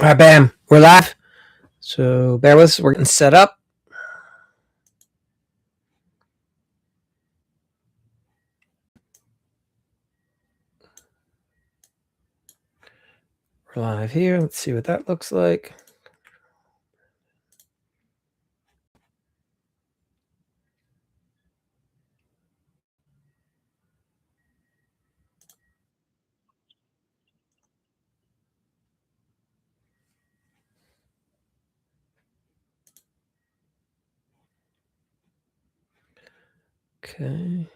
All right, bam, we're live. So bear with us. We're getting set up. We're live here. Let's see what that looks like. Okay.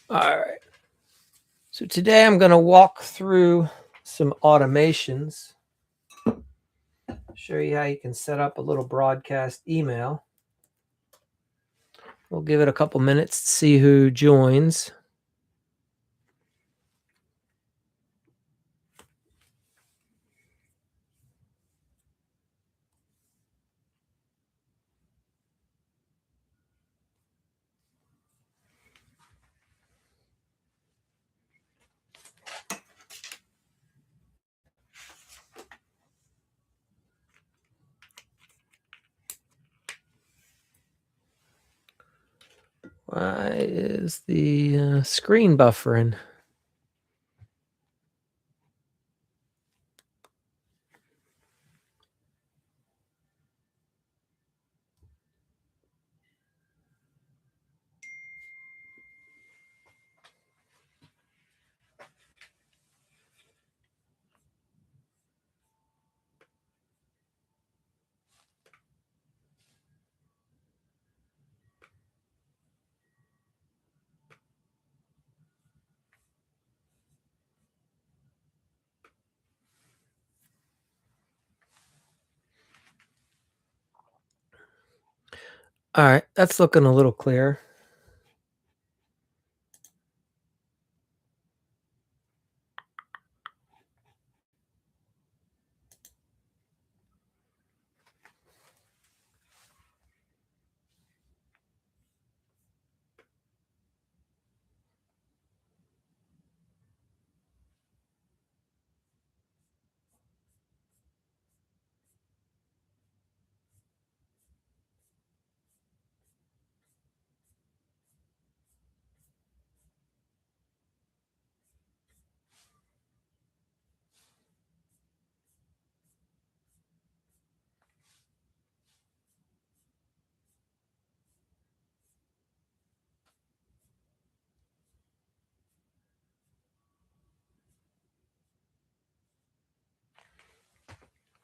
All right. So today I'm going to walk through some automations, show you how you can set up a little broadcast email. We'll give it a couple minutes to see who joins. Why is the screen buffering? All right, that's looking a little clearer.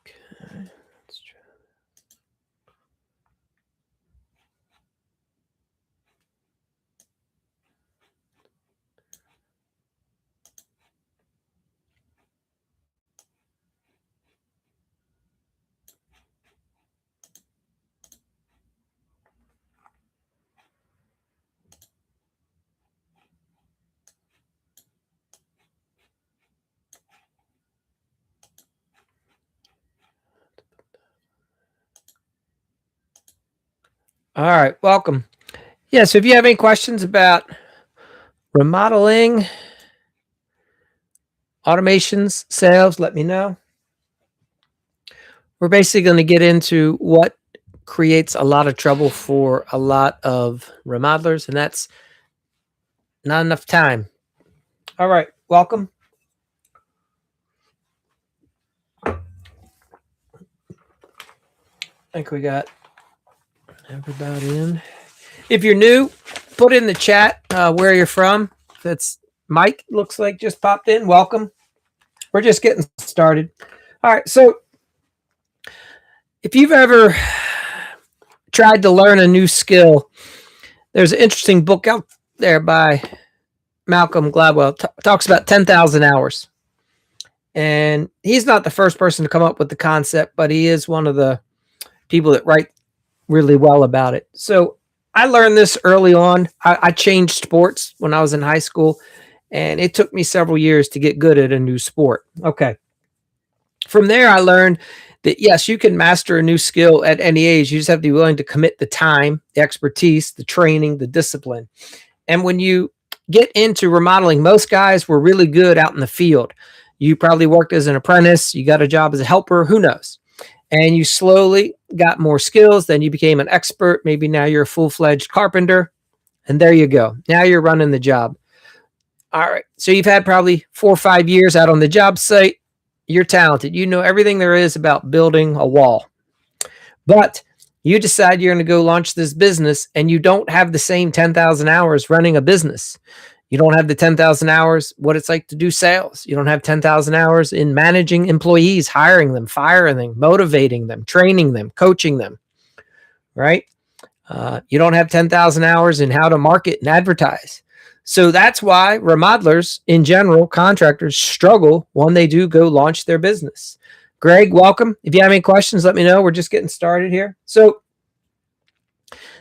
Okay, let's try. All right, welcome. Yeah, so if you have any questions about remodeling, automations, sales, let me know. We're basically going to get into what creates a lot of trouble for a lot of remodelers, and that's not enough time. All right, welcome. I think we got everybody in. If you're new, put in the chat where you're from. That's Mike, looks like just popped in. Welcome. We're just getting started. All right, so if you've ever tried to learn a new skill, there's an interesting book out there by Malcolm Gladwell. Talks about 10,000 hours. And he's not the first person to come up with the concept, but he is one of the people that write really well about it. So I learned this early on. I changed sports when I was in high school, and it took me several years to get good at a new sport. Okay. From there, I learned that yes, you can master a new skill at any age. You just have to be willing to commit the time, the expertise, the training, the discipline. And when you get into remodeling, most guys were really good out in the field. You probably worked as an apprentice, you got a job as a helper, who knows? And you slowly got more skills, then you became an expert. Maybe now you're a full-fledged carpenter, and there you go. Now you're running the job. All right. So you've had probably 4 or 5 years out on the job site. You're talented. You know everything there is about building a wall. But you decide you're going to go launch this business and you don't have the same 10,000 hours running a business. You don't have the 10,000 hours what it's like to do sales. You don't have 10,000 hours in managing employees, hiring them, firing them, motivating them, training them, coaching them, right? You don't have 10,000 hours in how to market and advertise. So that's why remodelers in general, contractors struggle when they do go launch their business. Greg, welcome. If you have any questions, let me know. We're just getting started here. So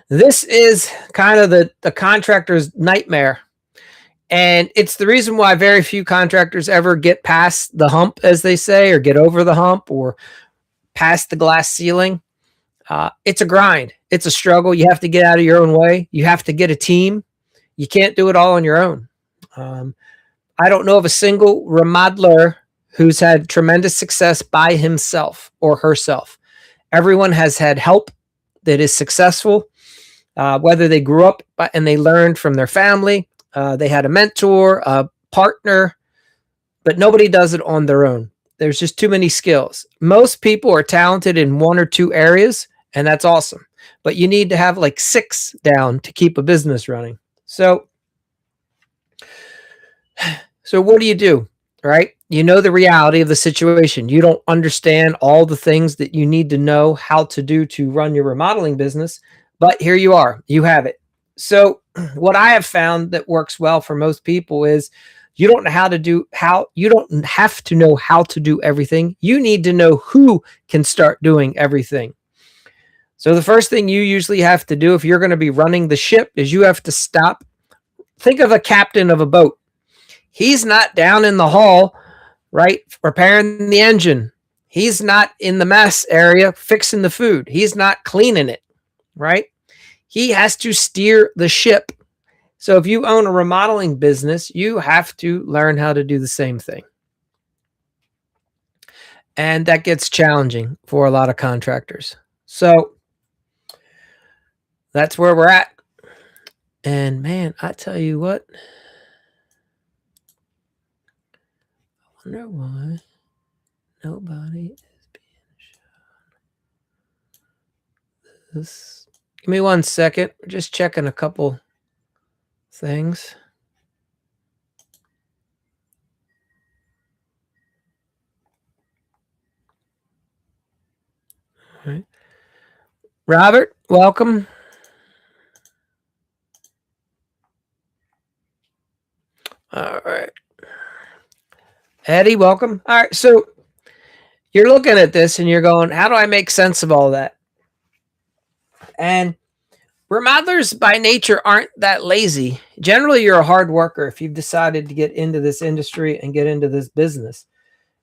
this is kind of the contractor's nightmare. And it's the reason why very few contractors ever get past the hump, as they say, or get over the hump or past the glass ceiling. It's a grind. It's a struggle. You have to get out of your own way. You have to get a team. You can't do it all on your own. I don't know of a single remodeler who's had tremendous success by himself or herself. Everyone has had help that is successful, whether they grew up and they learned from their family, they had a mentor, a partner, but nobody does it on their own. There's just too many skills. Most people are talented in 1 or 2 areas, and that's awesome. But you need to have like 6 down to keep a business running. So what do you do, right? You know the reality of the situation. You don't understand all the things that you need to know how to do to run your remodeling business, but here you are. You have it. So what I have found that works well for most people is you don't have to know how to do everything. You need to know who can start doing everything. So the first thing you usually have to do if you're going to be running the ship is you have to stop. Think of a captain of a boat. He's not down in the hall, right, repairing the engine. He's not in the mess area fixing the food. He's not cleaning it, right? He has to steer the ship. So if you own a remodeling business, you have to learn how to do the same thing. And that gets challenging for a lot of contractors. So that's where we're at. And man, I tell you what, I wonder why nobody is being shown this. Give me 1 second. We're just checking a couple things. All right. Robert, welcome. All right. Eddie, welcome. All right. So you're looking at this and you're going, how do I make sense of all that? And remodelers by nature aren't that lazy. Generally, you're a hard worker if you've decided to get into this industry and get into this business.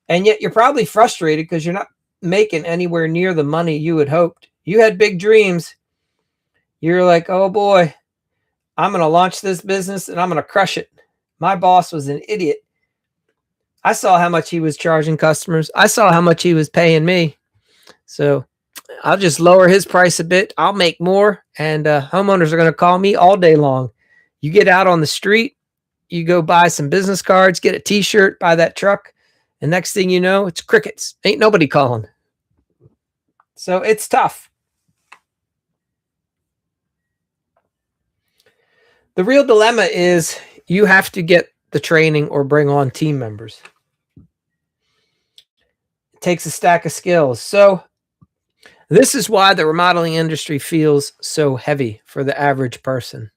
And yet you're probably frustrated because you're not making anywhere near the money you had hoped. You had big dreams. You're like, oh boy, I'm going to launch this business and I'm going to crush it. My boss was an idiot. I saw how much he was charging customers. I saw how much he was paying me. So I'll just lower his price a bit. I'll make more. And homeowners are going to call me all day long. You get out on the street, you go buy some business cards, get a t-shirt, buy that truck. And next thing you know, it's crickets. Ain't nobody calling. So it's tough. The real dilemma is you have to get the training or bring on team members. It takes a stack of skills. So this is why the remodeling industry feels so heavy for the average person.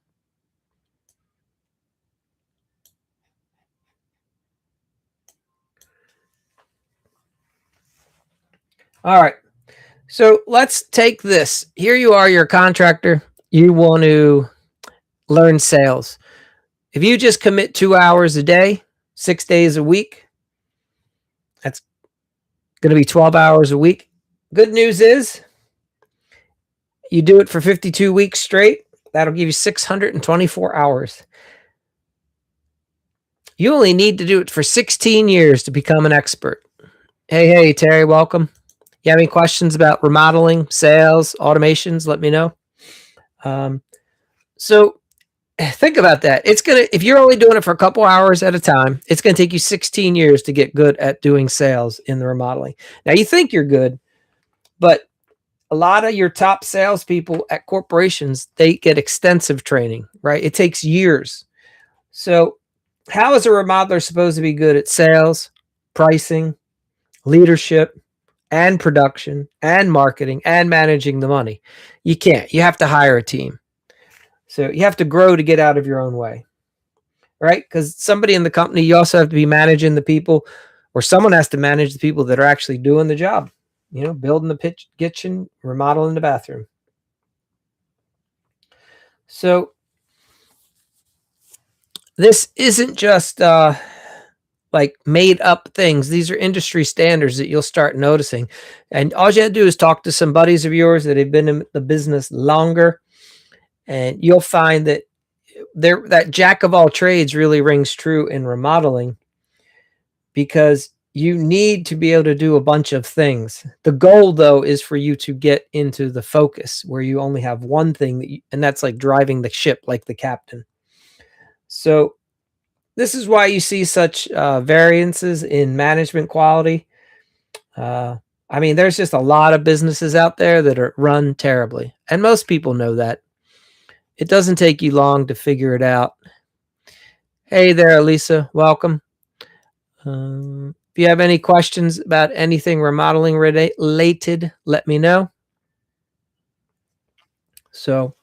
All right. So let's take this. Here you are, you're a contractor. You want to learn sales. If you just commit 2 hours a day, 6 days a week, that's going to be 12 hours a week. good news is you do it for 52 weeks straight. That'll give you 624 hours. You only need to do it for 16 years to become an expert. Hey, Terry, welcome. You have any questions about remodeling, sales, automations? Let me know. So think about that. If you're only doing it for a couple hours at a time, it's gonna take you 16 years to get good at doing sales in the remodeling. Now you think you're good, but a lot of your top salespeople at corporations, they get extensive training, right? It takes years. So how is a remodeler supposed to be good at sales, pricing, leadership, and production, and marketing, and managing the money? You can't. You have to hire a team. So you have to grow to get out of your own way, right? Because somebody in the company, you also have to be managing the people, or someone has to manage the people that are actually doing the job, building the kitchen, remodeling the bathroom. So this isn't just like made up things. These are industry standards that you'll start noticing. And all you have to do is talk to some buddies of yours that have been in the business longer, and you'll find that that jack of all trades really rings true in remodeling, because you need to be able to do a bunch of things. The goal, though, is for you to get into the focus where you only have one thing, and that's like driving the ship like the captain. So this is why you see such variances in management quality. There's just a lot of businesses out there that are run terribly, and most people know that. It doesn't take you long to figure it out. Hey there, Lisa. Welcome. If you have any questions about anything remodeling related, let me know. So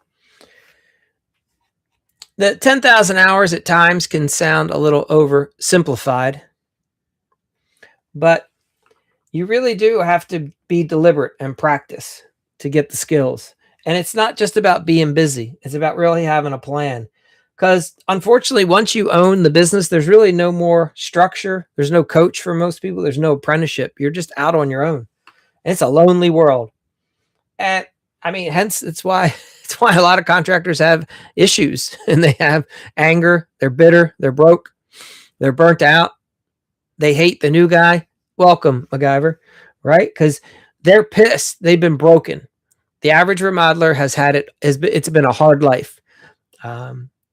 the 10,000 hours at times can sound a little oversimplified, but you really do have to be deliberate and practice to get the skills. And it's not just about being busy. It's about really having a plan. Because unfortunately, once you own the business, there's really no more structure. There's no coach for most people. There's no apprenticeship. You're just out on your own. And it's a lonely world. And hence it's why a lot of contractors have issues, and they have anger. They're bitter. They're broke. They're burnt out. They hate the new guy. Welcome, MacGyver, right? Because they're pissed. They've been broken. The average remodeler has had it. It's been a hard life.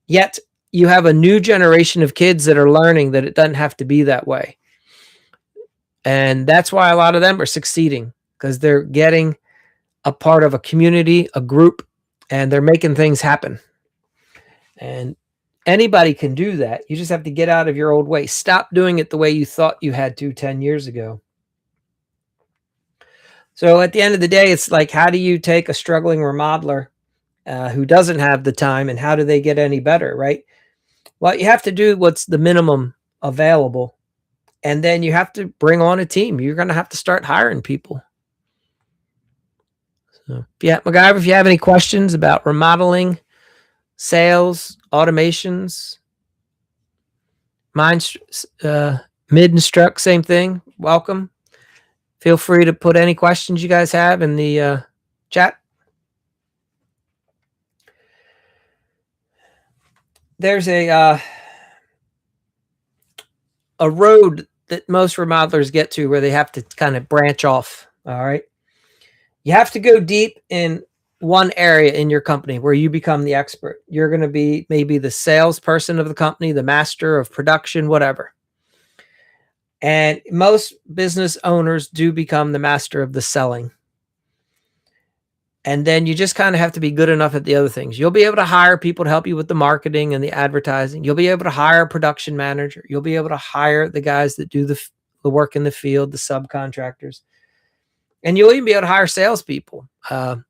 Yet you have a new generation of kids that are learning that it doesn't have to be that way. And that's why a lot of them are succeeding, because they're getting a part of a community, a group, and they're making things happen. And anybody can do that. You just have to get out of your old way. Stop doing it the way you thought you had to 10 years ago. So at the end of the day, it's like, how do you take a struggling remodeler who doesn't have the time, and how do they get any better, right? Well, you have to do what's the minimum available, and then you have to bring on a team. You're going to have to start hiring people. So, MacGyver, if you have any questions about remodeling, sales, automations, mid and struck, same thing. Welcome. Feel free to put any questions you guys have in the chat. There's a road that most remodelers get to where they have to kind of branch off. All right. You have to go deep in one area in your company where you become the expert. You're going to be maybe the salesperson of the company, the master of production, whatever. And most business owners do become the master of the selling. And then you just kind of have to be good enough at the other things. You'll be able to hire people to help you with the marketing and the advertising. You'll be able to hire a production manager. You'll be able to hire the guys that do the work in the field, the subcontractors. And you'll even be able to hire salespeople. The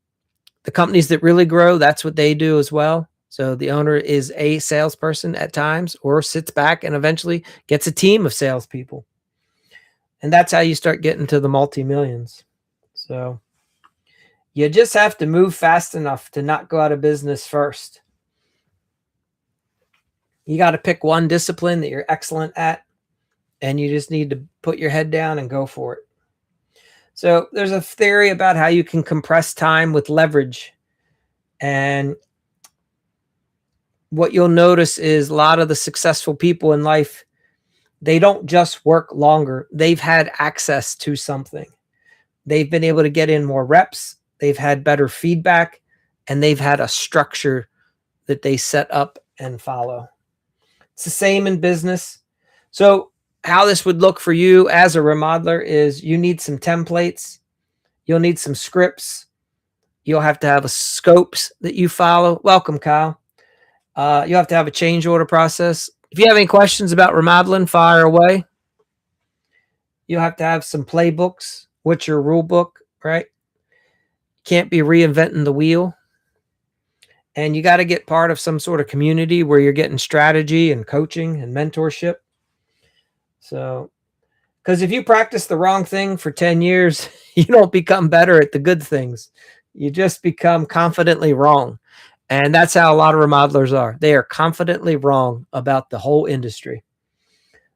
companies that really grow, that's what they do as well. So the owner is a salesperson at times, or sits back and eventually gets a team of salespeople. And that's how you start getting to the multi-millions. So you just have to move fast enough to not go out of business first. You got to pick one discipline that you're excellent at, and you just need to put your head down and go for it. So there's a theory about how you can compress time with leverage. And what you'll notice is a lot of the successful people in life, they don't just work longer. They've had access to something. They've been able to get in more reps. They've had better feedback, and they've had a structure that they set up and follow. It's the same in business. So how this would look for you as a remodeler is you need some templates. You'll need some scripts. You'll have to have a scopes that you follow. Welcome, Kyle. You'll have to have a change order process. If you have any questions about remodeling, fire away. You'll have to have some playbooks. What's your rule book, right? Can't be reinventing the wheel. And you got to get part of some sort of community where you're getting strategy and coaching and mentorship. So, because if you practice the wrong thing for 10 years, you don't become better at the good things. You just become confidently wrong. And that's how a lot of remodelers are. They are confidently wrong about the whole industry.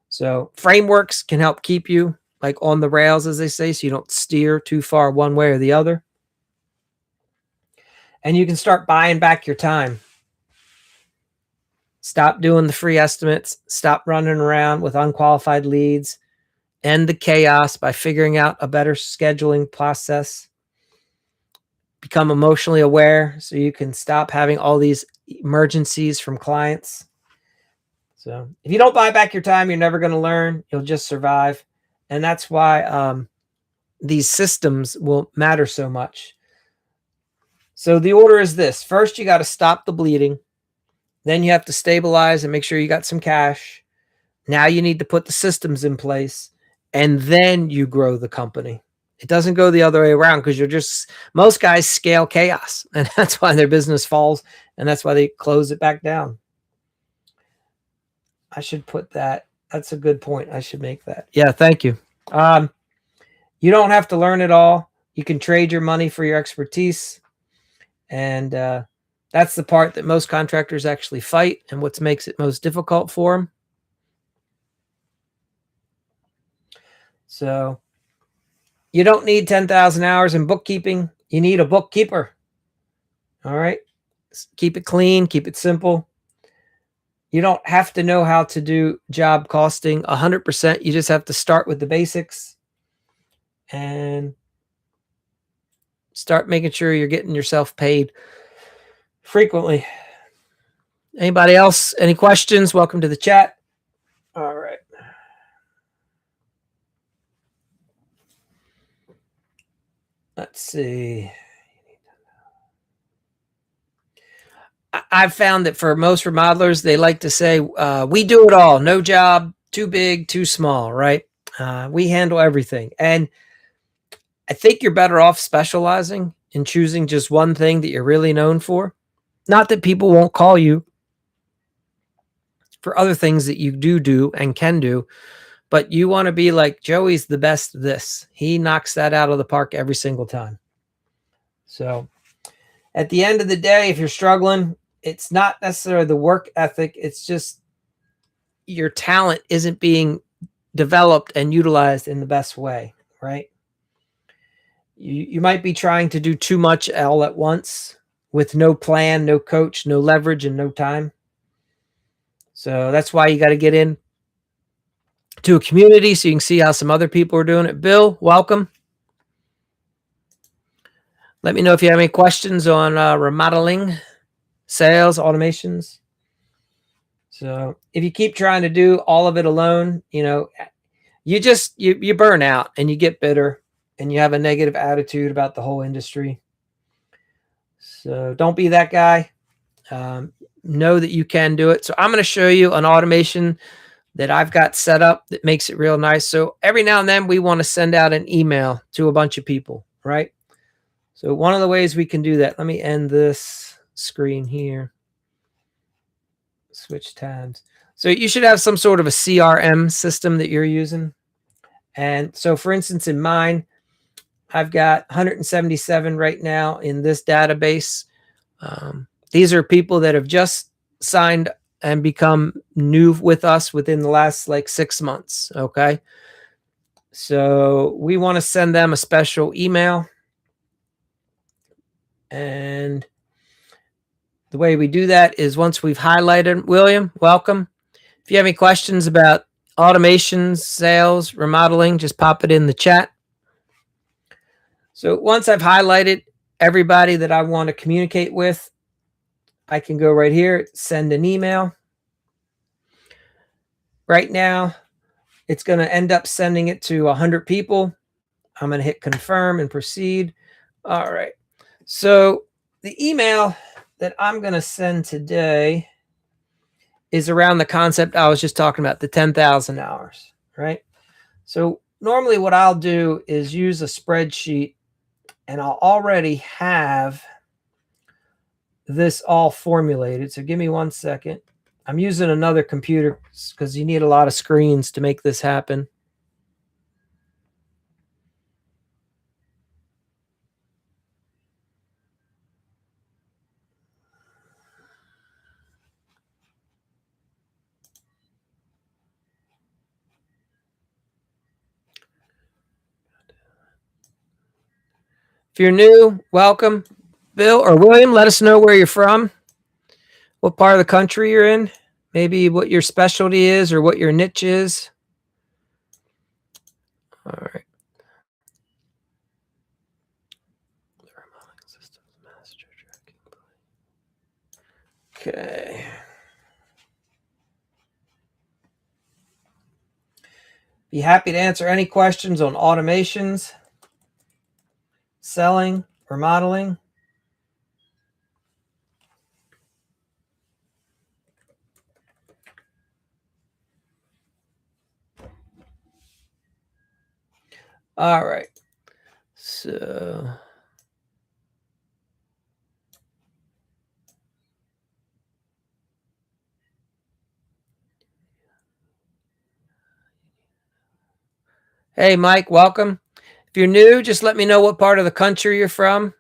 So frameworks can help keep you like on the rails, as they say, so you don't steer too far one way or the other. And you can start buying back your time. Stop doing the free estimates. Stop running around with unqualified leads. End the chaos by figuring out a better scheduling process. Become emotionally aware so you can stop having all these emergencies from clients. So if you don't buy back your time, you're never going to learn. You'll just survive. And that's why these systems will matter so much. So the order is this. First, you got to stop the bleeding. Then you have to stabilize and make sure you got some cash. Now you need to put the systems in place. And then you grow the company. It doesn't go the other way around because most guys scale chaos. And that's why their business falls. And that's why they close it back down. I should put that. That's a good point. I should make that. Yeah, thank you. You don't have to learn it all. You can trade your money for your expertise. And that's the part that most contractors actually fight and what makes it most difficult for them. So you don't need 10,000 hours in bookkeeping. You need a bookkeeper. All right. Keep it clean. Keep it simple. You don't have to know how to do job costing 100%. You just have to start with the basics and start making sure you're getting yourself paid frequently. Anybody else? Any questions? Welcome to the chat. All right. Let's see. I've found that for most remodelers, they like to say, we do it all. No job, too big, too small, right? We handle everything. And I think you're better off specializing and choosing just one thing that you're really known for. Not that people won't call you for other things that you do and can do, but you want to be like, Joey's the best at this. He knocks that out of the park every single time. So at the end of the day, if you're struggling, it's not necessarily the work ethic. It's just your talent isn't being developed and utilized in the best way, right? You might be trying to do too much all at once with no plan, no coach, no leverage, and no time. So that's why you got to get in to a community so you can see how some other people are doing it. Bill, welcome. Let me know if you have any questions on remodeling, sales, automations. So if you keep trying to do all of it alone, you burn out and you get bitter and you have a negative attitude about the whole industry. So don't be that guy. Know that you can do it. So I'm going to show you an automation that I've got set up that makes it real nice. So every now and then we want to send out an email to a bunch of people, right? So one of the ways we can do that, let me end this screen here. Switch tabs. So you should have some sort of a CRM system that you're using. And so for instance, in mine, I've got 177 right now in this database. These are people that have just signed and become new with us within the last 6 months. Okay. So we want to send them a special email. And the way we do that is once we've highlighted, William, welcome. If you have any questions about automations, sales, remodeling, just pop it in the chat. So once I've highlighted everybody that I want to communicate with, I can go right here, send an email. Right now, it's going to end up sending it to 100 people. I'm going to hit confirm and proceed. All right. So the email that I'm going to send today is around the concept I was just talking about, the 10,000 hours, right? So normally what I'll do is use a spreadsheet, and I'll already have this all formulated. So give me 1 second. I'm using another computer because you need a lot of screens to make this happen. If you're new, welcome. Bill or William, let us know where you're from, what part of the country you're in, maybe what your specialty is or what your niche is. All right. Okay. Be happy to answer any questions on automations, selling, remodeling. All right. So hey, Mike, welcome. If you're new, just let me know what part of the country you're from.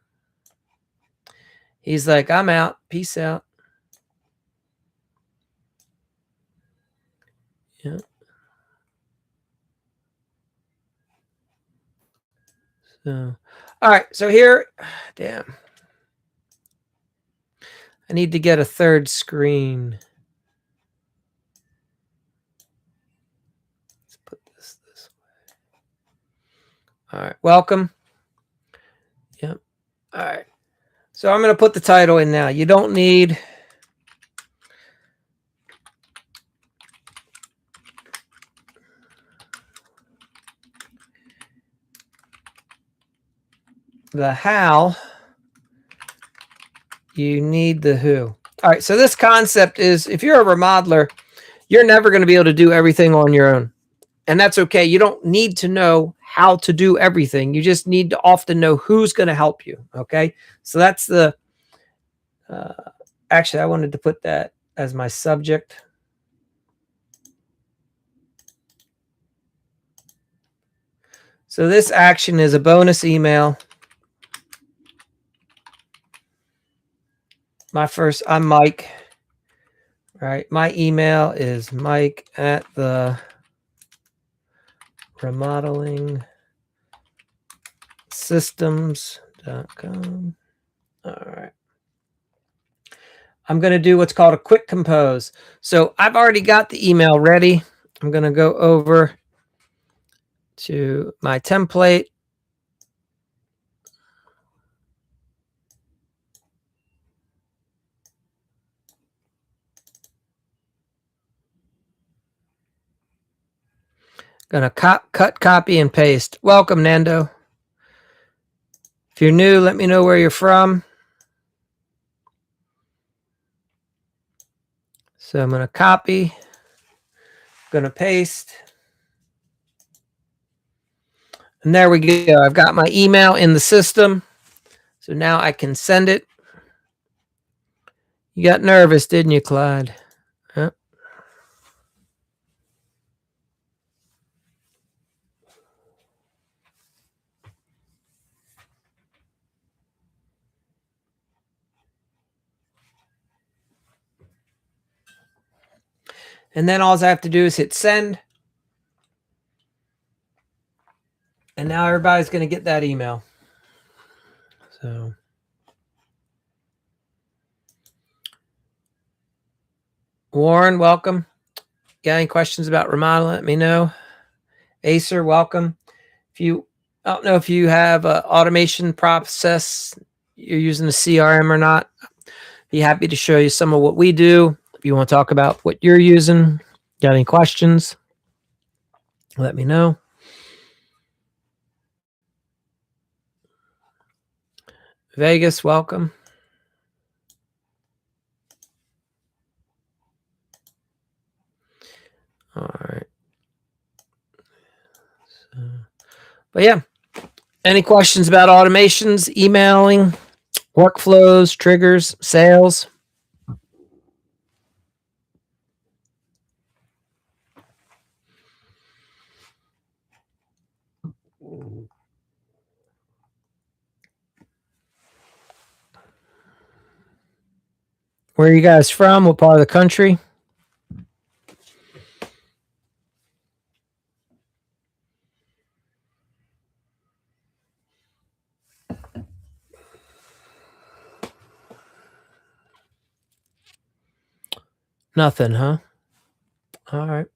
He's like, I'm out. Peace out. Yeah. So, all right. So here, damn. I need to get a third screen. Let's put this way. All right. Welcome. Yep. All right. So I'm going to put the title in now. You don't need the how, you need the who. All right. So this concept is if you're a remodeler, you're never going to be able to do everything on your own. And that's okay. You don't need to know how to do everything. You just need to often know who's going to help you. Okay. So that's the, actually, I wanted to put that as my subject. So this action is a bonus email. I'm Mike. All right. My email is Mike at the remodeling systems.com. All right. I'm going to do what's called a quick compose. So I've already got the email ready. I'm going to go over to my template. Gonna cut, copy, and paste. Welcome, Nando. If you're new, let me know where you're from. So I'm gonna copy, gonna paste. And there we go. I've got my email in the system. So now I can send it. You got nervous, didn't you, Clyde? Huh? And then all I have to do is hit send. And now everybody's going to get that email. So Warren, welcome. Got any questions about remodeling? Let me know. Acer, welcome. I don't know if you have an automation process, you're using a CRM or not. Be happy to show you some of what we do. If you want to talk about what you're using, got any questions, let me know. Vegas, welcome. All right. But yeah, any questions about automations, emailing, workflows, triggers, sales? Where are you guys from? What part of the country? Nothing, huh? All right.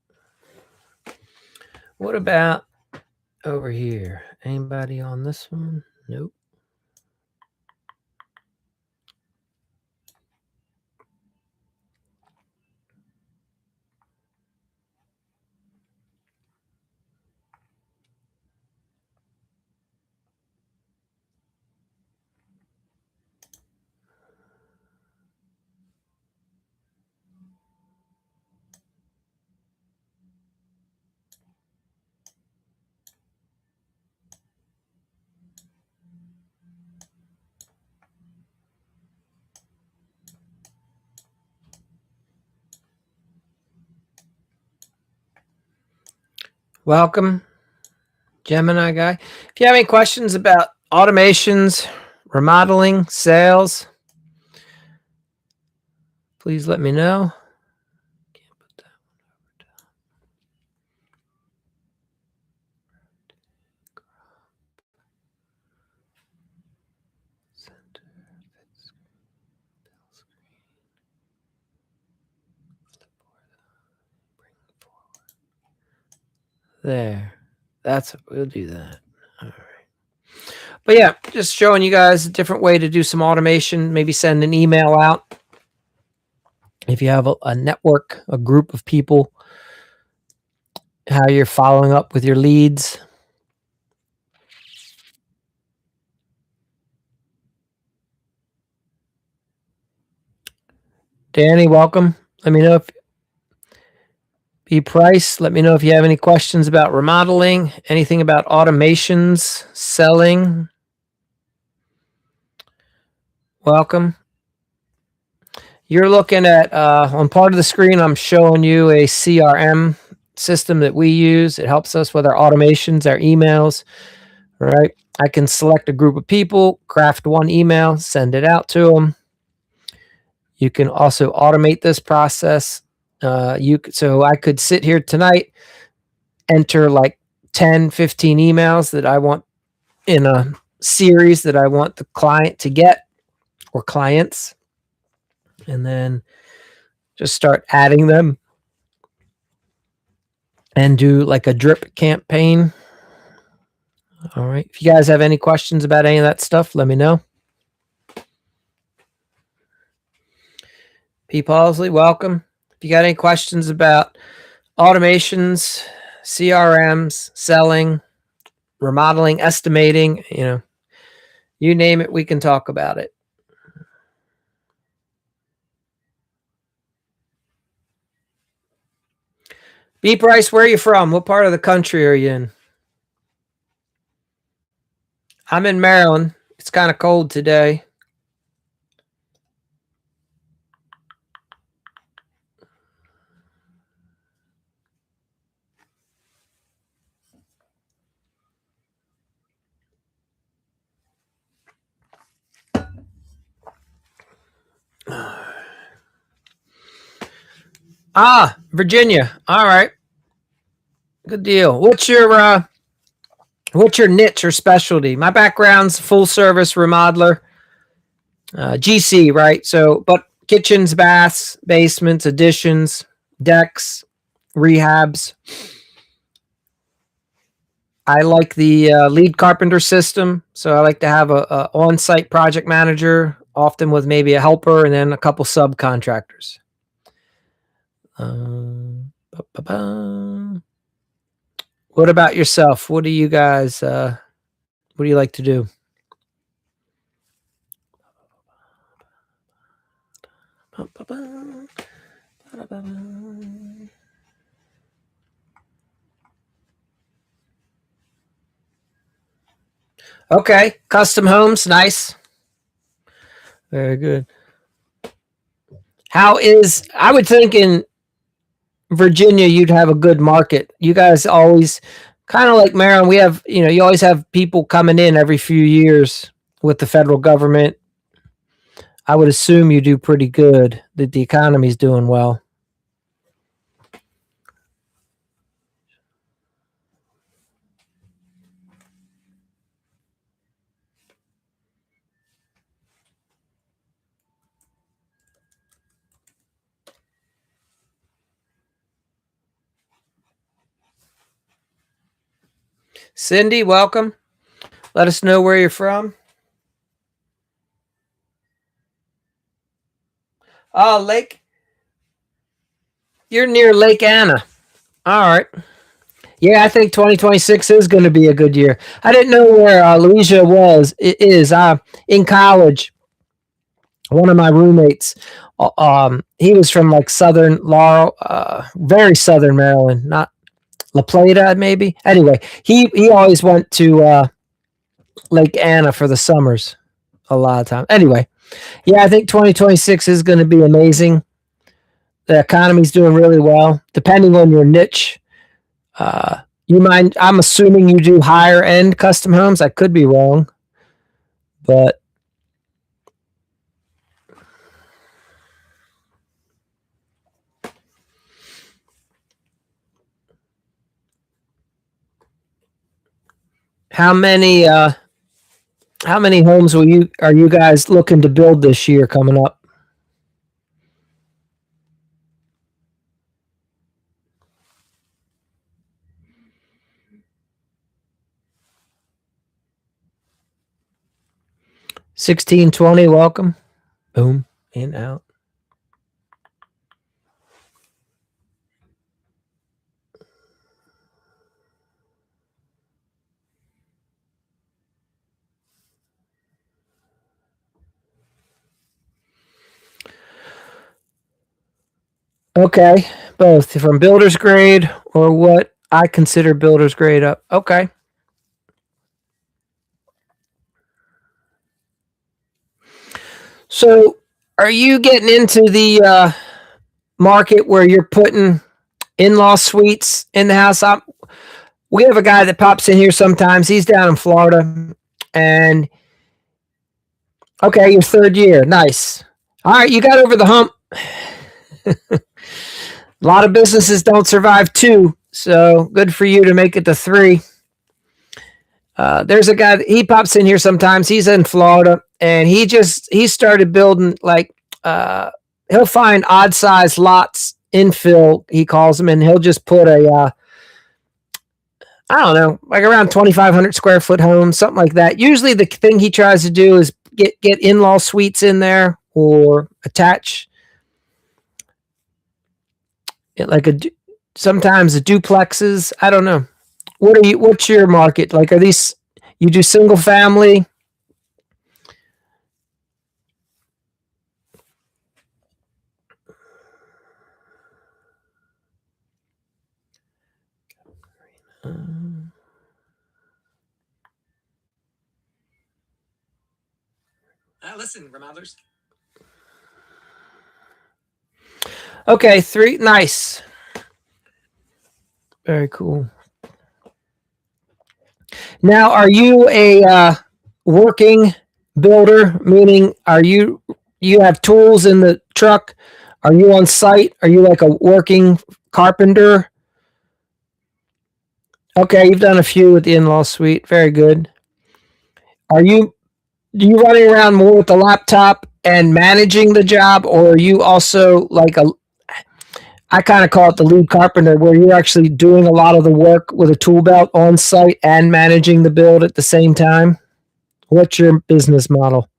What about over here? Anybody on this one? Nope. Welcome, Gemini guy. If you have any questions about automations, remodeling, sales, please let me know. Can't put that one over top. Center, there. We'll do that. All right. But yeah, just showing you guys a different way to do some automation. Maybe send an email out. If you have a network, a group of people, how you're following up with your leads. Danny, welcome. Let me know if B Price, let me know if you have any questions about remodeling, anything about automations, selling. Welcome. You're looking at, on part of the screen, I'm showing you a CRM system that we use. It helps us with our automations, our emails, right? I can select a group of people, craft one email, send it out to them. You can also automate this process. So I could sit here tonight, enter like 10, 15 emails that I want in a series that I want the client to get or clients, and then just start adding them and do like a drip campaign. All right. If you guys have any questions about any of that stuff, let me know. P. Pausley, welcome. If you got any questions about automations, CRMs, selling, remodeling, estimating, you name it, we can talk about it. B. Price, where are you from? What part of the country are you in? I'm in Maryland. It's kind of cold today. Virginia. All right. Good deal. What's your What's your niche or specialty? My background's full service remodeler, GC, right? So, but kitchens, baths, basements, additions, decks, rehabs. I like the lead carpenter system. So I like to have a on-site project manager, often with maybe a helper and then a couple subcontractors. What about yourself? What do you guys, what do you like to do? Okay, custom homes, nice. Very good. I would think in Virginia you'd have a good market. You guys always kind of like Maryland, we have, you always have people coming in every few years with the federal government. I would assume you do pretty good, that the economy's doing well. Cindy, welcome. Let us know where you're from. Oh, Lake. You're near Lake Anna. All right. Yeah, I think 2026 is going to be a good year. I didn't know where Louisa was. It is in college. One of my roommates, he was from like Southern Laurel, very Southern Maryland, not La Plata, maybe. Anyway, he always went to Lake Anna for the summers a lot of time. Anyway, yeah, I think 2026 is going to be amazing. The economy's doing really well, depending on your niche. I'm assuming you do higher end custom homes. I could be wrong, but how many homes are you guys looking to build this year coming up? $16.20, welcome. Boom, in, out. Okay, both from builder's grade or what I consider builder's grade up. Okay. So, are you getting into the market where you're putting in-law suites in the house? We have a guy that pops in here sometimes. He's down in Florida, and okay, your third year, nice. All right, you got over the hump. A lot of businesses don't survive 2, so good for you to make it to 3. There's a guy he pops in here sometimes. He's in Florida, and he started building like he'll find odd size lots, infill he calls them, and he'll just put a I don't know, like around 2,500 square foot home, something like that. Usually, the thing he tries to do is get in-law suites in there or attach it like sometimes the duplexes. I don't know. What's your market? Like, are these, you do single family? Listen, Remodelers. Okay, 3, nice. Very cool. Now, are you a working builder? Meaning, you have tools in the truck? Are you on site? Are you like a working carpenter? Okay, you've done a few with the in-law suite. Very good. Are you running around more with the laptop and managing the job, or are you also like a I kind of call it the lead carpenter, where you're actually doing a lot of the work with a tool belt on site and managing the build at the same time? What's your business model?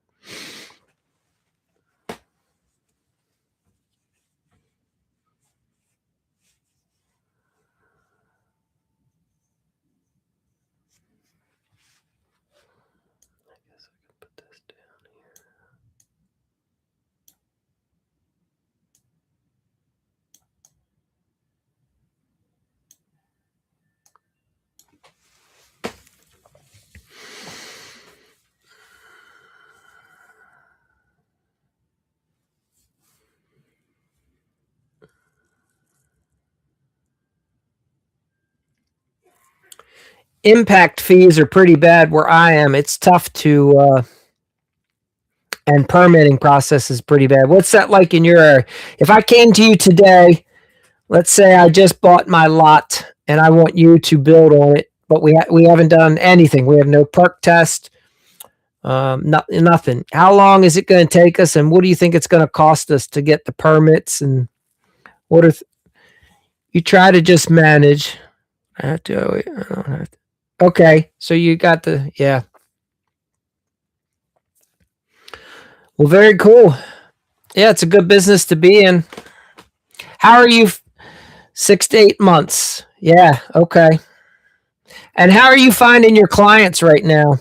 Impact fees are pretty bad where I am. It's tough to, and permitting process is pretty bad. What's that like in your area? If I came to you today, let's say I just bought my lot and I want you to build on it, but we haven't done anything. We have no perk test, nothing. How long is it going to take us, and what do you think it's going to cost us to get the permits? And what are you try to just manage? I have to. Wait, I don't have to. Okay, so you got the yeah. Well, very cool. Yeah, it's a good business to be in. How are you? 6 to 8 months. Yeah. Okay. And how are you finding your clients right now?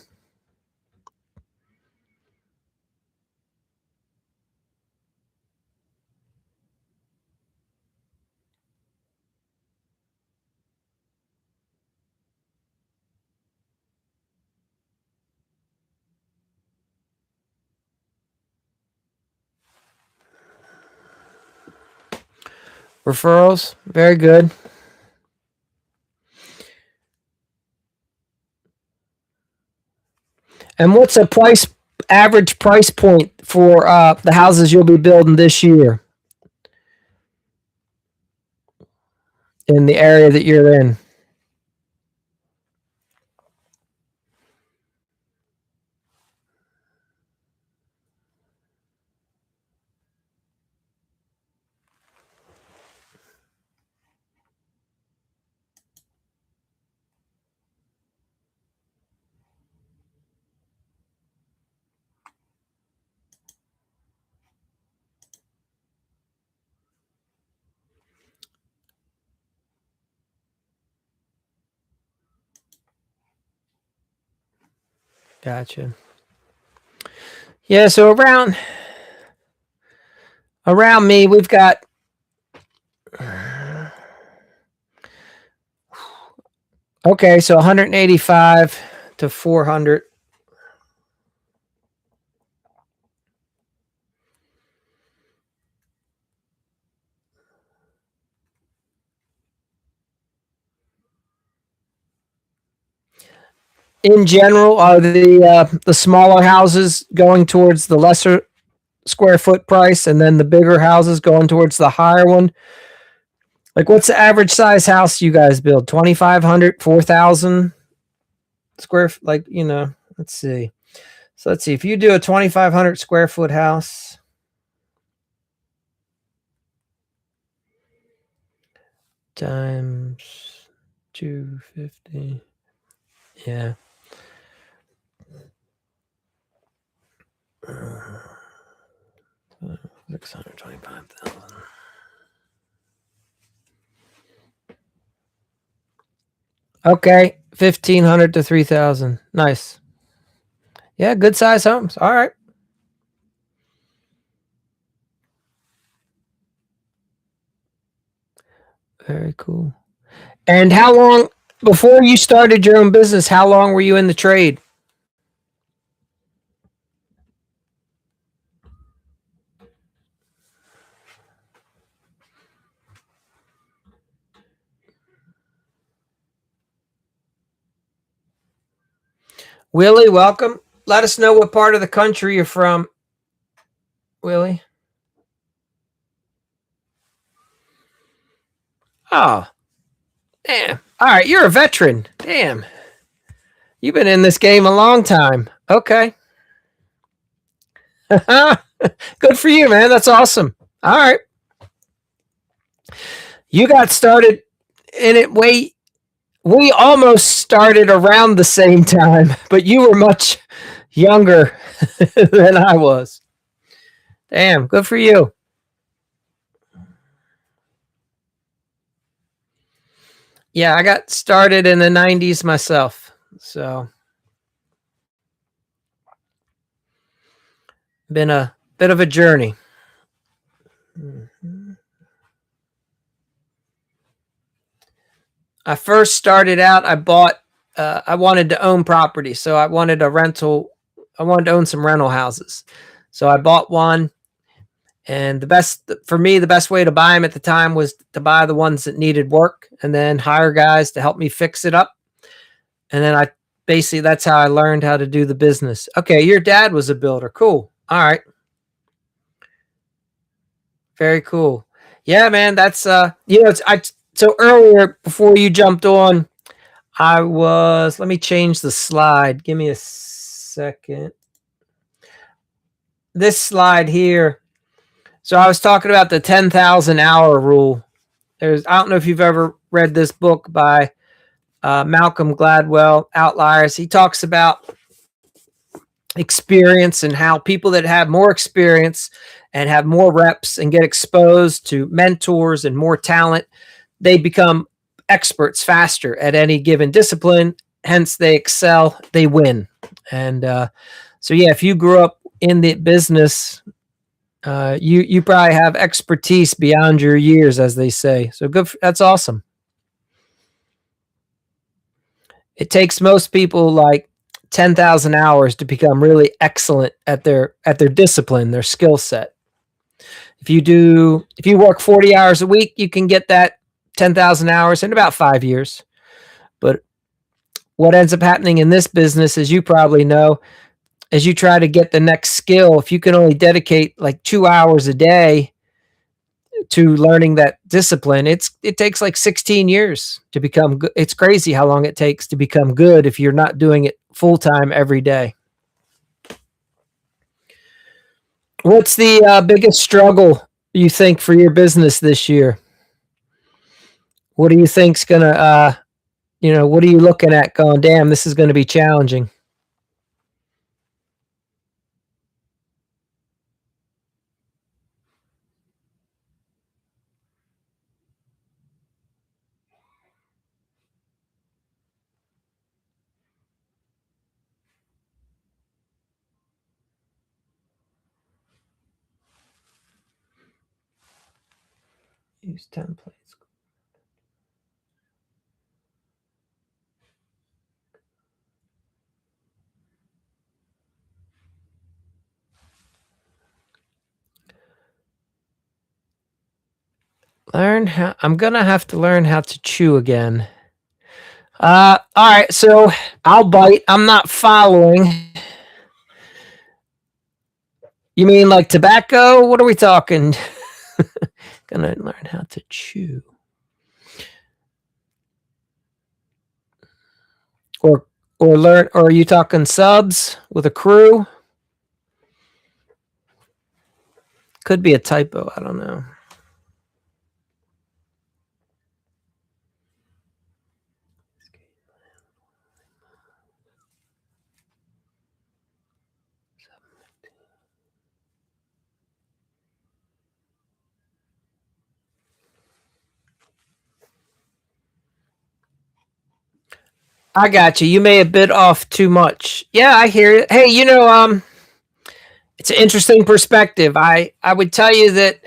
Referrals. Very good. And what's a price average price point for the houses you'll be building this year in the area that you're in? Gotcha. Yeah. So around me, we've got okay. So 185 to 400. In general, are the smaller houses going towards the lesser square foot price, and then the bigger houses going towards the higher one? Like, what's the average size house you guys build? 2,500, 4,000 square? Like, let's see. So let's see. If you do a 2,500 square foot house times 250, yeah. 625,000. Okay, 1,500 to 3,000. Nice. Yeah, good size homes. All right. Very cool. And how long before you started your own business? How long were you in the trade? Willie, welcome. Let us know what part of the country you're from, Willie. Oh, damn. All right, you're a veteran. Damn. You've been in this game a long time. Okay. Good for you, man. That's awesome. All right. You got started in it way. We almost started around the same time, but you were much younger than I was. Damn, good for you. Yeah, I got started in the 90s myself. So, been a bit of a journey. I first started out, I wanted to own property. So I wanted I wanted to own some rental houses. So I bought one. And the best way to buy them at the time was to buy the ones that needed work and then hire guys to help me fix it up. And then that's how I learned how to do the business. Okay, your dad was a builder. Cool. All right. Very cool. Yeah, man, that's so earlier before you jumped on, let me change the slide. Give me a second. This slide here. So I was talking about the 10,000 hour rule. I don't know if you've ever read this book by Malcolm Gladwell, Outliers. He talks about experience and how people that have more experience and have more reps and get exposed to mentors and more talent, they become experts faster at any given discipline. Hence, they excel, they win. And so, yeah, if you grew up in the business, you probably have expertise beyond your years, as they say. So good. That's awesome. It takes most people like 10,000 hours to become really excellent at their discipline, their skill set. If you work 40 hours a week, you can get that 10,000 hours in about 5 years. But what ends up happening in this business, as you probably know, as you try to get the next skill, if you can only dedicate like 2 hours a day to learning that discipline, it takes like 16 years to become good. It's crazy how long it takes to become good if you're not doing it full time every day. What's the biggest struggle you think for your business this year? What do you think's gonna what are you looking at going, damn, this is going to be challenging? Use templates. I'm gonna have to learn how to chew again. All right, so I'll bite. I'm not following. You mean like tobacco? What are we talking? Gonna learn how to chew. Or are you talking subs with a crew? Could be a typo. I don't know. I got you. You may have bit off too much. Yeah, I hear it. Hey, it's an interesting perspective. I would tell you that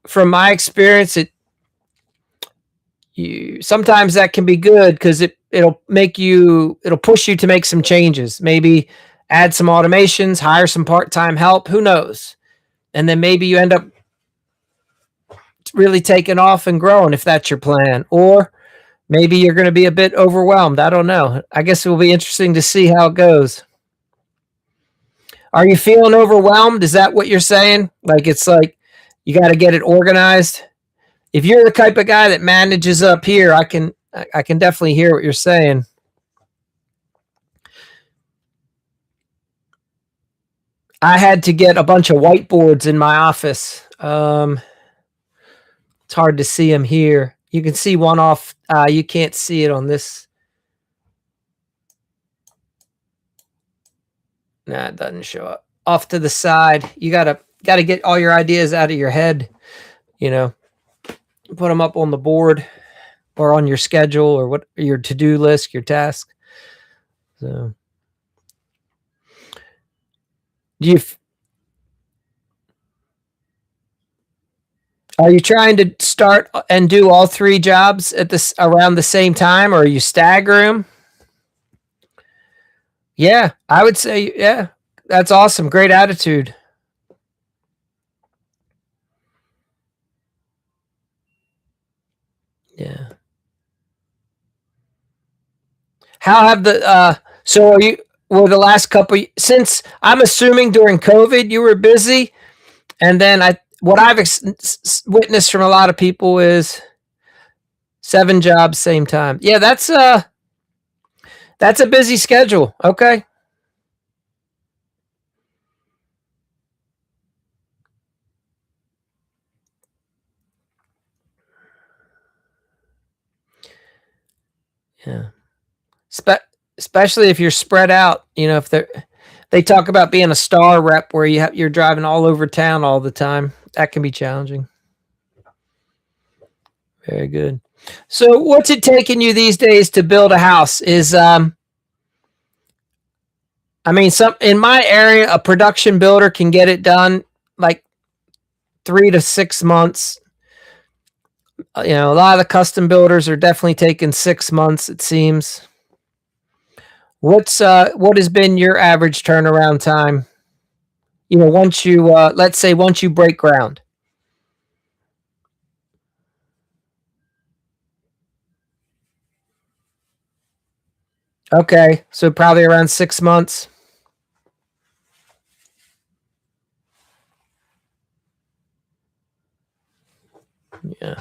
from my experience, you sometimes that can be good because it'll push you to make some changes. Maybe add some automations, hire some part-time help. Who knows? And then maybe you end up really taking off and growing if that's your plan. Or maybe you're going to be a bit overwhelmed. I don't know. I guess it will be interesting to see how it goes. Are you feeling overwhelmed? Is that what you're saying? Like it's like you got to get it organized. if you're the type of guy that manages up here, I can definitely hear what you're saying. I had to get a bunch of whiteboards in my office. It's hard to see them here. You can see one off. You can't see it on this. Nah, it doesn't show up. Off to the side. You gotta get all your ideas out of your head. You know, put them up on the board or on your schedule or what your to-do list, your task. So, are you trying to start and do all 3 jobs at this around the same time, or are you stagger them? Yeah, I would say, yeah, that's awesome. Great attitude. Yeah. How have so are you, were the last couple, since I'm assuming during COVID you were busy, and then what I've witnessed from a lot of people is 7 jobs same time. Yeah, that's a busy schedule. Okay. Yeah. Especially if you're spread out, if they talk about being a star rep where you're driving all over town all the time. That can be challenging. Very good. So what's it taking you these days to build a house? Some in my area, a production builder can get it done like 3 to 6 months. A lot of the custom builders are definitely taking 6 months, it seems. What has been your average turnaround time? Once you let's say once you break ground. Okay, so probably around 6 months. Yeah.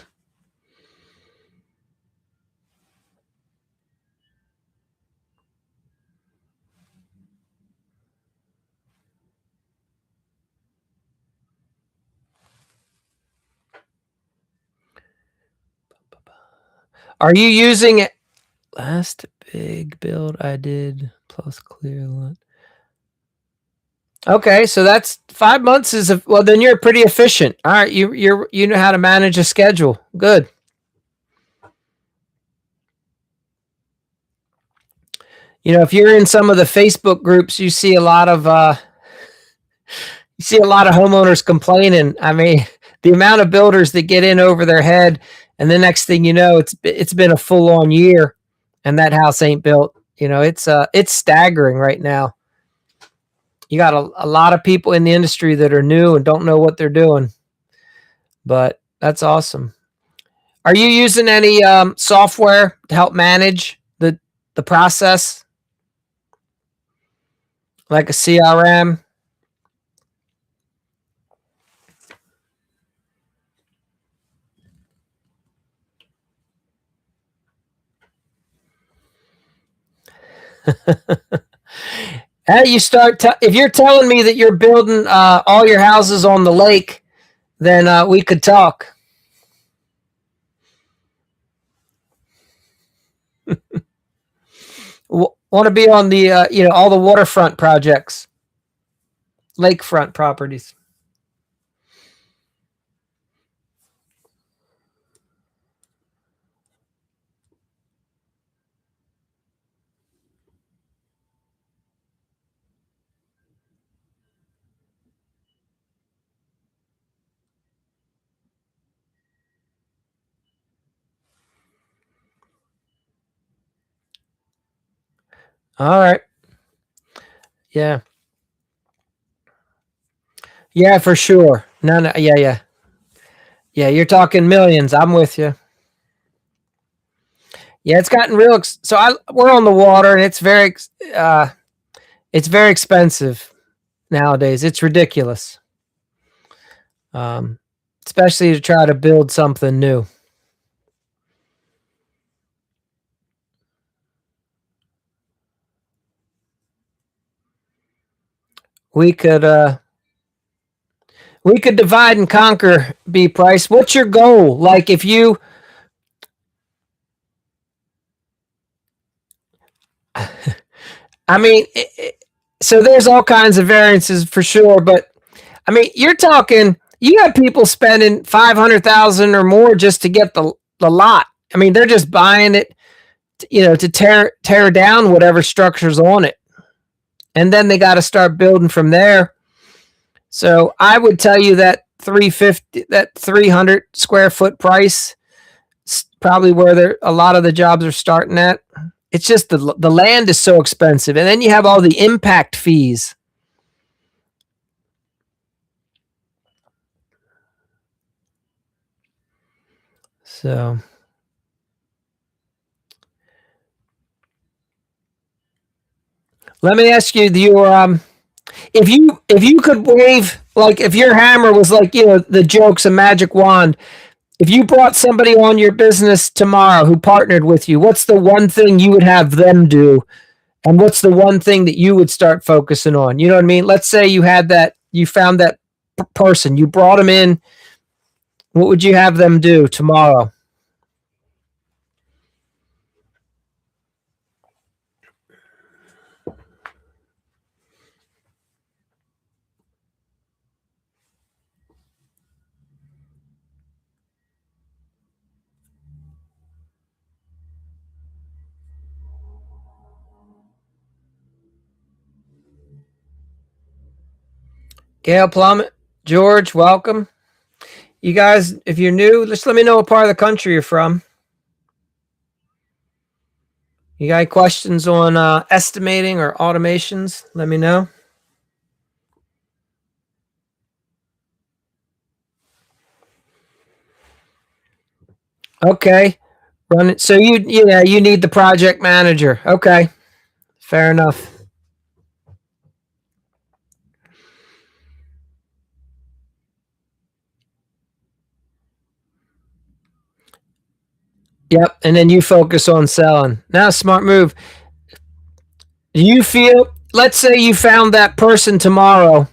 Are you using it? Last big build I did plus clear lot. Okay, so that's 5 months well. Then you're pretty efficient. All right, you know how to manage a schedule. Good. If you're in some of the Facebook groups, you see a lot of homeowners complaining. The amount of builders that get in over their head, and the next thing you know, it's been a full on year, and that house ain't built. It's staggering right now. You got a lot of people in the industry that are new and don't know what they're doing, but that's awesome. Are you using any software to help manage the process, like a CRM? Hey, if you're telling me that you're building all your houses on the lake, then we could talk. Want to be on the all the waterfront projects, lakefront properties. All right. Yeah. Yeah, for sure. No. Yeah, yeah. Yeah, you're talking millions. I'm with you. Yeah, it's gotten real. We're on the water, and it's very expensive nowadays. It's ridiculous. Um, especially to try to build something new. We could divide and conquer, B Price. What's your goal? Like if you I mean, so there's all kinds of variances for sure, but I mean, you're talking. You got people spending 500,000 or more just to get the lot. I mean, they're just buying it, to tear down whatever structures on it, and then they got to start building from there. So I would tell you that 350, that 300 square foot price, is probably where a lot of the jobs are starting at. It's just the land is so expensive, and then you have all the impact fees. So let me ask you your if you could wave, like if your hammer was like, the joke's a magic wand. If you brought somebody on your business tomorrow who partnered with you, what's the one thing you would have them do? And what's the one thing that you would start focusing on? You know what I mean? Let's say you found that person, you brought them in. What would you have them do tomorrow? Gail Plummet, George, welcome. You guys, if you're new, just let me know what part of the country you're from. You got questions on estimating or automations? Let me know. Okay, run it. So you need the project manager. Okay, fair enough. Yep, and then you focus on selling. Now, smart move. Do you feel? Let's say you found that person tomorrow.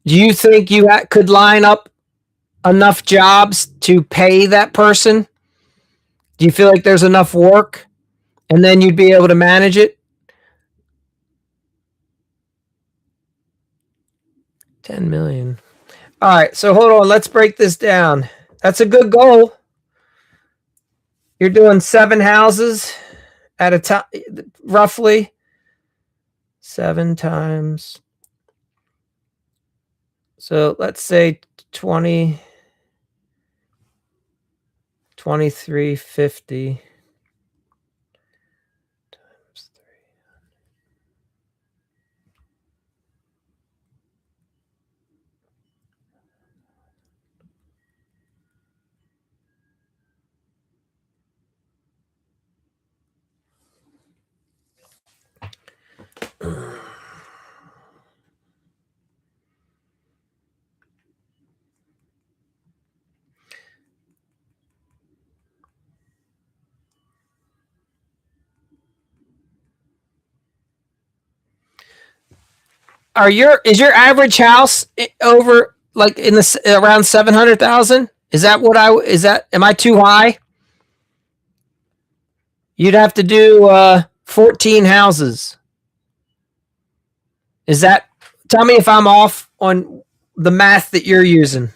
Do you think you could line up enough jobs to pay that person? Do you feel like there's enough work, and then you'd be able to manage it? 10 million. All right, so hold on. Let's break this down. That's a good goal. You're doing 7 houses at a time, roughly 7 times. So let's say 20, 2350 times 3. Is your average house over like in the around 700,000? Is that am I too high? You'd have to do 14 houses. Is that Tell me if I'm off on the math that you're using.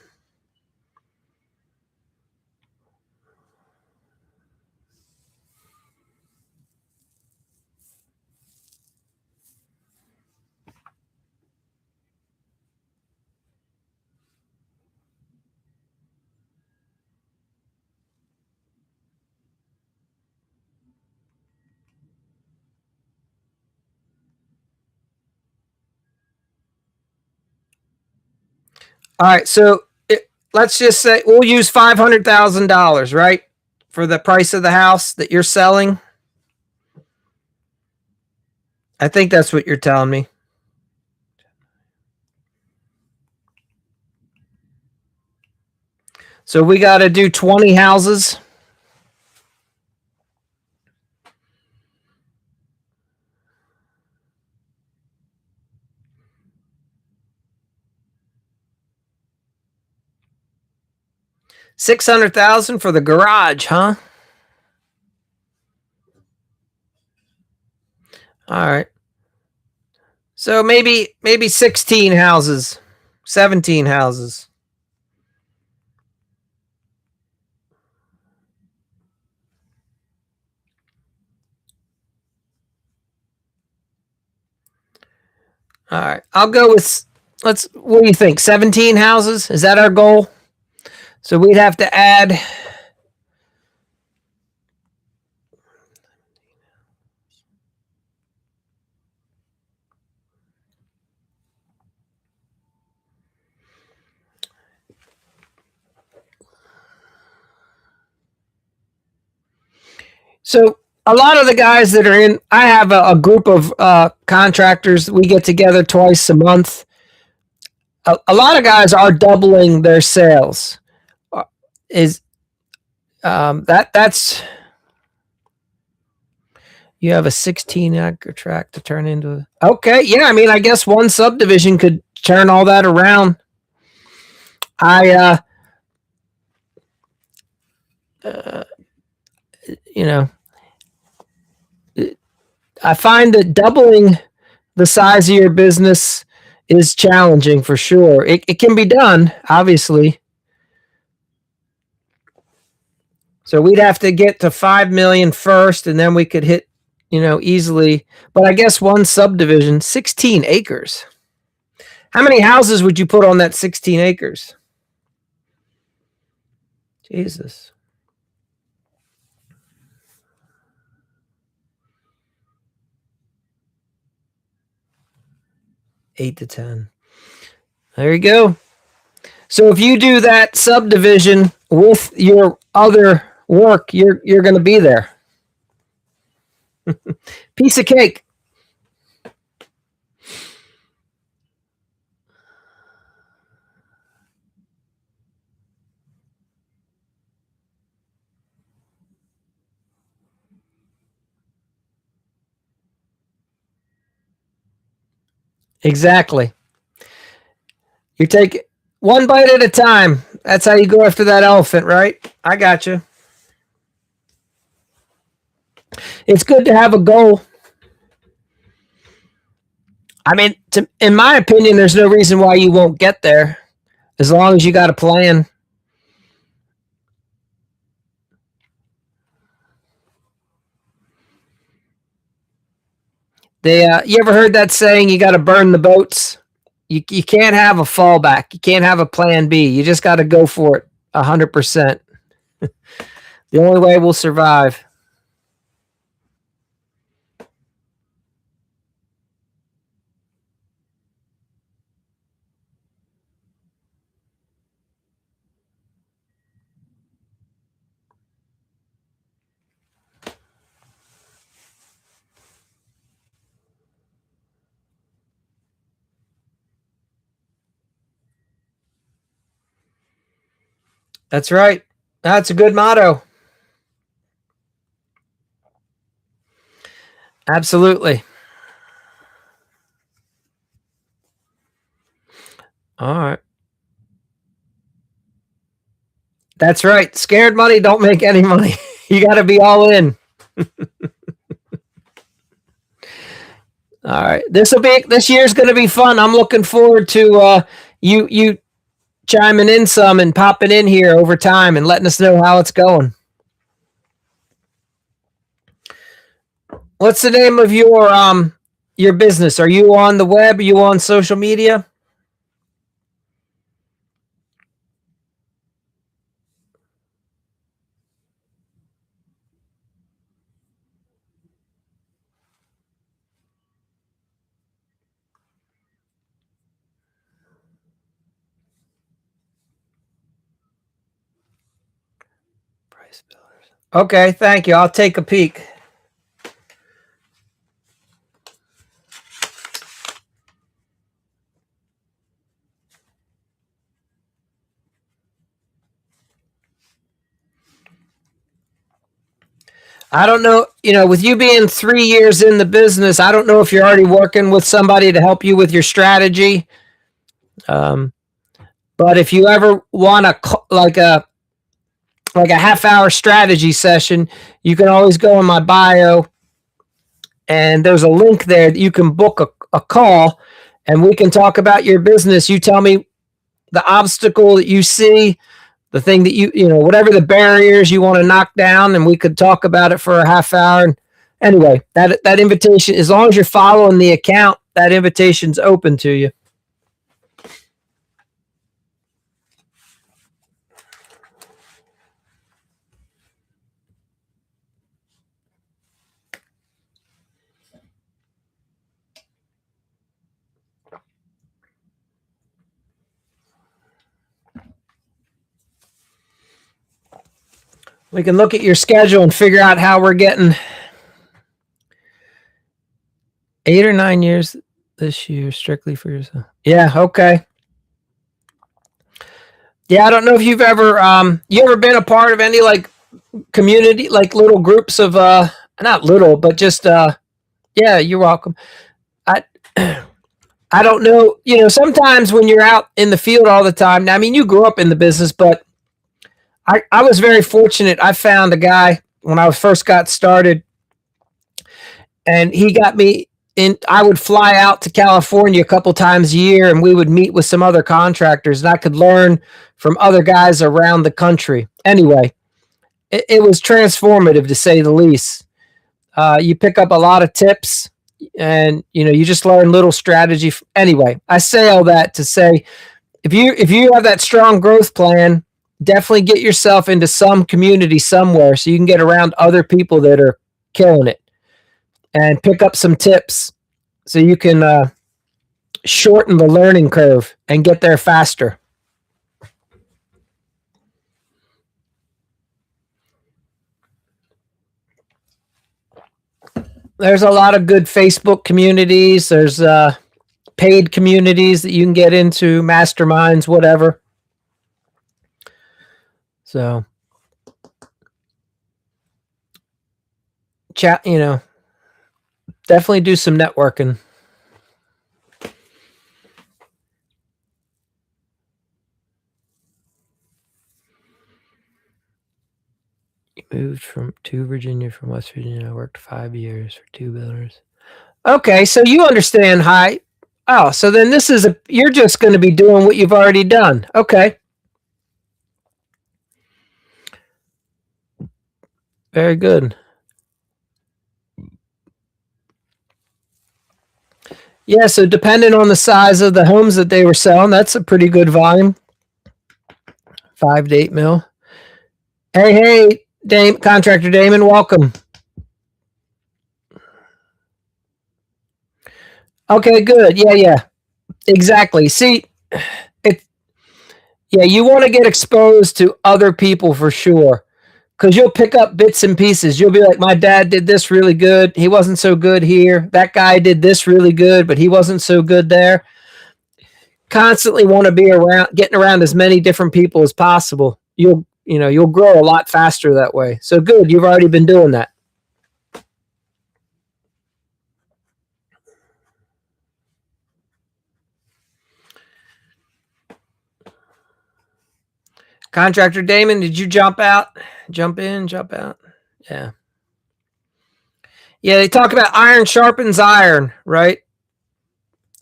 All right, so let's just say we'll use $500,000, right, for the price of the house that you're selling. I think that's what you're telling me. So we got to do 20 houses. $600,000 for the garage, huh? All right. So maybe 16 houses, 17 houses. All right. I'll go with what do you think? 17 houses? Is that our goal? So we'd have to add So a lot of the guys that are in, I have a group of contractors. We get together twice a month. A lot of guys are doubling their sales. Is that's you have a 16-acre tract to turn into? Okay, yeah. I mean, I guess one subdivision could turn all that around. I you know, I find that doubling the size of your business is challenging for sure. It can be done, obviously. So we'd have to get to 5 million first, and then we could hit, easily. But I guess one subdivision, 16 acres. How many houses would you put on that 16 acres? Jesus. 8 to 10. There you go. So if you do that subdivision with your other work, you're going to be there. Piece of cake. Exactly. You take one bite at a time. That's how you go after that elephant, right? I got you. It's good to have a goal. I mean, in my opinion, there's no reason why you won't get there as long as you got a plan. You ever heard that saying? You got to burn the boats. You can't have a fallback. You can't have a plan B. You just got to go for it 100%. The only way we'll survive. That's right. That's a good motto. Absolutely. All right. That's right. Scared money don't make any money. You got to be all in. All right. This year's going to be fun. I'm looking forward to you chiming in some and popping in here over time and letting us know how it's going. What's the name of your business? Are you on the web? Are you on social media? Price Builders. Okay, thank you. I'll take a peek. I don't know, with you being 3 years in the business, I don't know if you're already working with somebody to help you with your strategy. Um, but if you ever want like a half hour strategy session, you can always go in my bio and there's a link there that you can book a call and we can talk about your business. You tell me the obstacle that you see, the thing that whatever the barriers you want to knock down, and we could talk about it for a half hour. And anyway, that invitation, as long as you're following the account, that invitation's open to you. We can look at your schedule and figure out how we're getting 8 or 9 years this year strictly for yourself. Yeah, okay. Yeah, I don't know if you've ever been a part of any like community, like little groups of not little, but just yeah, you're welcome. I I don't know, sometimes when you're out in the field all the time. Now, I mean, you grew up in the business, but I was very fortunate. I found a guy when I first got started, and he got me in. I would fly out to California a couple times a year, and we would meet with some other contractors, and I could learn from other guys around the country. Anyway, it was transformative to say the least. You pick up a lot of tips, and you just learn little strategy. Anyway, I say all that to say, if you have that strong growth plan, definitely get yourself into some community somewhere so you can get around other people that are killing it and pick up some tips so you can shorten the learning curve and get there faster. There's a lot of good Facebook communities. There's paid communities that you can get into, masterminds, whatever. So, chat, definitely do some networking. Moved to Virginia from West Virginia. I worked 5 years for two builders. Okay, so you understand high. Oh, so then you're just going to be doing what you've already done. Okay. Very good. Yeah, so depending on the size of the homes that they were selling, that's a pretty good volume. 5 to 8 mil. Hey, Contractor Damon, welcome. Okay, good. Yeah. Exactly. See, it. Yeah, you want to get exposed to other people for sure, because you'll pick up bits and pieces. You'll be like, my dad did this really good. He wasn't so good here. That guy did this really good, but he wasn't so good there. Constantly want to be getting around as many different people as possible. You'll grow a lot faster that way. So good, you've already been doing that. Contractor Damon, did you jump out? Jump in, jump out? Yeah. Yeah, they talk about iron sharpens iron, right?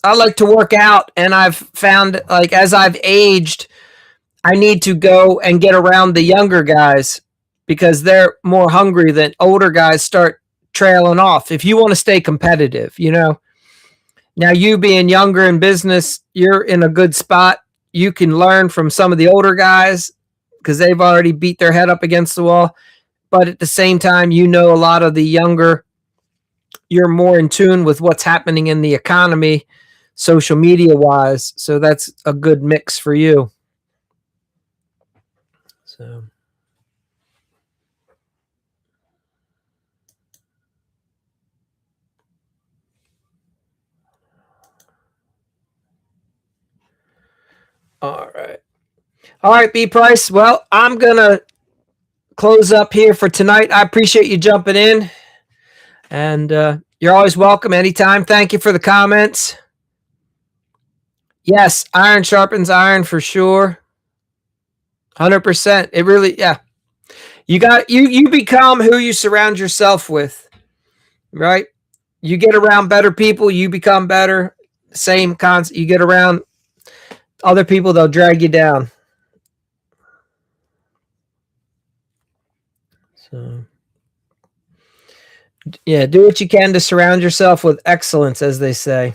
I like to work out, and I've found, like, as I've aged, I need to go and get around the younger guys because they're more hungry than older guys start trailing off. If you want to stay competitive, Now, you being younger in business, you're in a good spot. You can learn from some of the older guys because they've already beat their head up against the wall. But at the same time, a lot of the younger, you're more in tune with what's happening in the economy, social media wise. So that's a good mix for you. So. All right. All right, B Price. Well, I'm going to close up here for tonight. I appreciate you jumping in, and you're always welcome anytime. Thank you for the comments. Yes, iron sharpens iron for sure. 100%. It really, yeah. You become who you surround yourself with, right? You get around better people, you become better. Same concept. You get around other people, they'll drag you down. So, yeah, do what you can to surround yourself with excellence, as they say.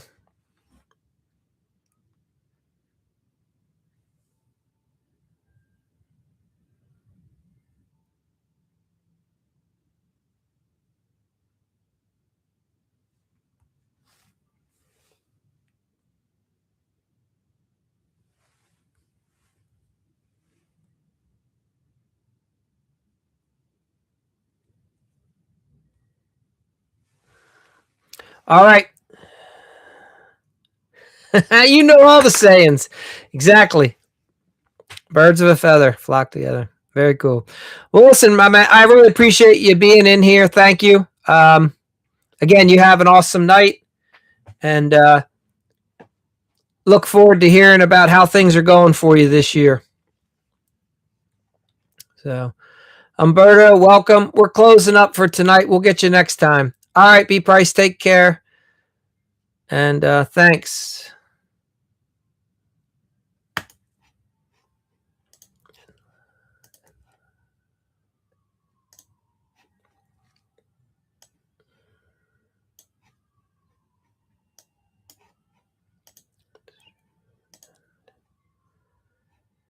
All right. You know all the sayings. Exactly. Birds of a feather flock together. Very cool. Well, listen, my man, I really appreciate you being in here. Thank you. Again, you have an awesome night, and look forward to hearing about how things are going for you this year. So, Umberto, welcome. We're closing up for tonight. We'll get you next time. All right, B Price, take care. And thanks.